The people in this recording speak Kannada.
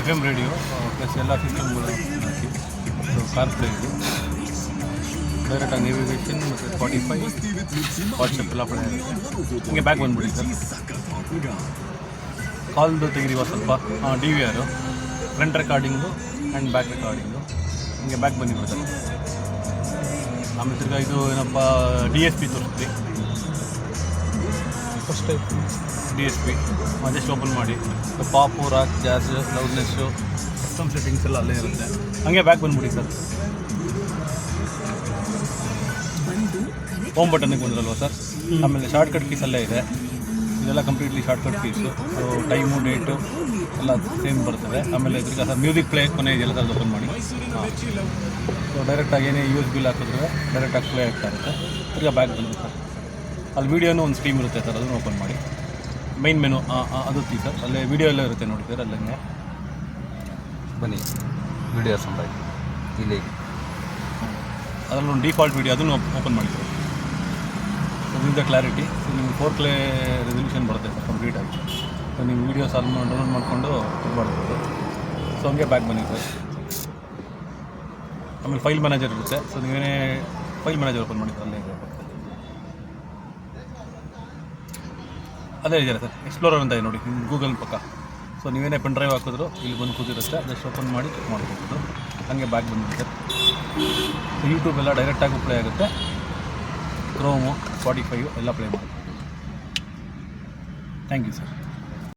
FM ರೇಡಿಯೋ ಪ್ಲಸ್ ಎಲ್ಲ ಸಿಸ್ಟಮ್ಗಳು ಹಾಕಿ ಕಾರ್ ಪ್ಲೇ ಇದು ಡೈರೆಕ್ಟಾಗಿ ನೇವಿಗೇಷನ್ ಮತ್ತು ಸ್ಪಾಟಿಫೈ ವಾಟ್ಸಪ್ ಎಲ್ಲ ಪ್ಲೇ ಆಗುತ್ತೆ. ಹಿಂಗೆ ಬ್ಯಾಕ್ ಬಂದುಬಿಡಿ ಸರ್. ಕಾಲ್ದು ತೆಗಿರಿವ ಸ್ವಲ್ಪ DVR front recording and back recording ಹಿಂಗೆ ಬ್ಯಾಕ್ ಬಂದಿಬಿಡ್ತಾರೆ. ಆಮೇಲೆ ತಿರ್ಗಿ ಇದು ಏನಪ್ಪ DSP ತೋರಿಸ್ತೀವಿ. ಫಸ್ಟ್ DSP ಜಸ್ಟ್ ಓಪನ್ ಮಾಡಿ pop rock jazz loudness custom settings ಎಲ್ಲ ಅಲ್ಲೇ ಇರುತ್ತೆ. ಹಾಗೆ ಬ್ಯಾಕ್ ಬಂದ್ಬಿಡಿ ಸರ್. ಹೋಮ್ ಬಟನ್ಗೆ ಬಂದಿರಲ್ವ ಸರ್. ಆಮೇಲೆ ಶಾರ್ಟ್ಕಟ್ ಕೀಸ್ ಅಲ್ಲೇ ಇದೆ. ಇದೆಲ್ಲ completely shortcut keys. Time date ಎಲ್ಲ ಸೇಮ್ ಬರ್ತದೆ. ಆಮೇಲೆ ತಿರ್ಗಿ ಸರ್ ಮ್ಯೂಸಿಕ್ ಪ್ಲೇ ಕೊನೆ ಇದೆಲ್ಲ ಸರ್ ಓಪನ್ ಮಾಡಿ. ಸೊ ಡೈರೆಕ್ಟಾಗಿ ಏನೇ USB ಹಾಕಿದ್ರೆ ಡೈರೆಕ್ಟಾಗಿ ಪ್ಲೇ ಆಗ್ತಾ ಇರುತ್ತೆ. ತಿರ್ಗಿ ಬ್ಯಾಕ್ ಬಂದು ಸರ್ ಅಲ್ಲಿ ವೀಡಿಯೋನೂ ಒಂದು ಸ್ಟ್ರೀಮ್ ಇರುತ್ತೆ ಸರ್, ಅದನ್ನು ಓಪನ್ ಮಾಡಿ. ಮೈನ್ ಮೆನು ಅದು ಸರ್ ಅಲ್ಲೇ ವೀಡಿಯೋ ಎಲ್ಲ ಇರುತ್ತೆ ನೋಡಿ ಸರ್. ಅಲ್ಲೇ ಬನ್ನಿ ವೀಡಿಯೋಸ್ ಅಂತ ಇಲ್ಲಿ ಅದರಲ್ಲೊಂದು ಡಿಫಾಲ್ಟ್ ವೀಡಿಯೋ ಅದನ್ನು ಓಪನ್ ಮಾಡಿ ಸರ್. ಅದರಿಂದ ಕ್ಲಾರಿಟಿ ನಿಮ್ಗೆ 4K ರೆಸಲ್ಯೂಷನ್ ಬರುತ್ತೆ ಸರ್ ಕಂಪ್ಲೀಟಾಗಿ. ಸೊ ನೀವು ವೀಡಿಯೋಸ್ ಅಲ್ಲಿ ಡೌನ್ಲೋಡ್ ಮಾಡಿಕೊಂಡು ಇದು ಮಾಡ್ಬೋದು. ಸೊ ಹಂಗೆ ಬ್ಯಾಕ್ ಬನ್ನಿ ಸರ್. ಆಮೇಲೆ ಫೈಲ್ ಮ್ಯಾನೇಜರ್ ಇರುತ್ತೆ. ಸೊ ನೀವೇನೇ ಫೈಲ್ ಮ್ಯಾನೇಜರ್ ಓಪನ್ ಮಾಡಿ ಸರ್. ಅಲ್ಲೇ ಅದೇ ಇದೆಯಲ್ಲ ಸರ್ ಎಕ್ಸ್ಪ್ಲೋರರ್ ಅಂತ ಇದೆ ನೋಡಿ ಗೂಗಲ್ ಪಕ್ಕ. ಸೊ ನೀವೇನೇ ಪೆನ್ ಡ್ರೈವ್ ಹಾಕಿದ್ರು ಇಲ್ಲಿ ಬಂದು ಕೂತಿರುತ್ತೆ. ಜಸ್ಟ್ ಓಪನ್ ಮಾಡಿ ಚೆಕ್ ಮಾಡ್ಬೋದು. ಹಾಗೆ ಬ್ಯಾಕ್ ಬಂದಿರುತ್ತೆ. ಸೊ ಯೂಟ್ಯೂಬ್ ಎಲ್ಲ ಡೈರೆಕ್ಟಾಗಿ ಪ್ಲೇ ಆಗುತ್ತೆ. ಕ್ರೋಮು ಸ್ಪಾಟಿಫೈಯು ಎಲ್ಲ ಪ್ಲೇ ಮಾಡಿ. Thank you sir.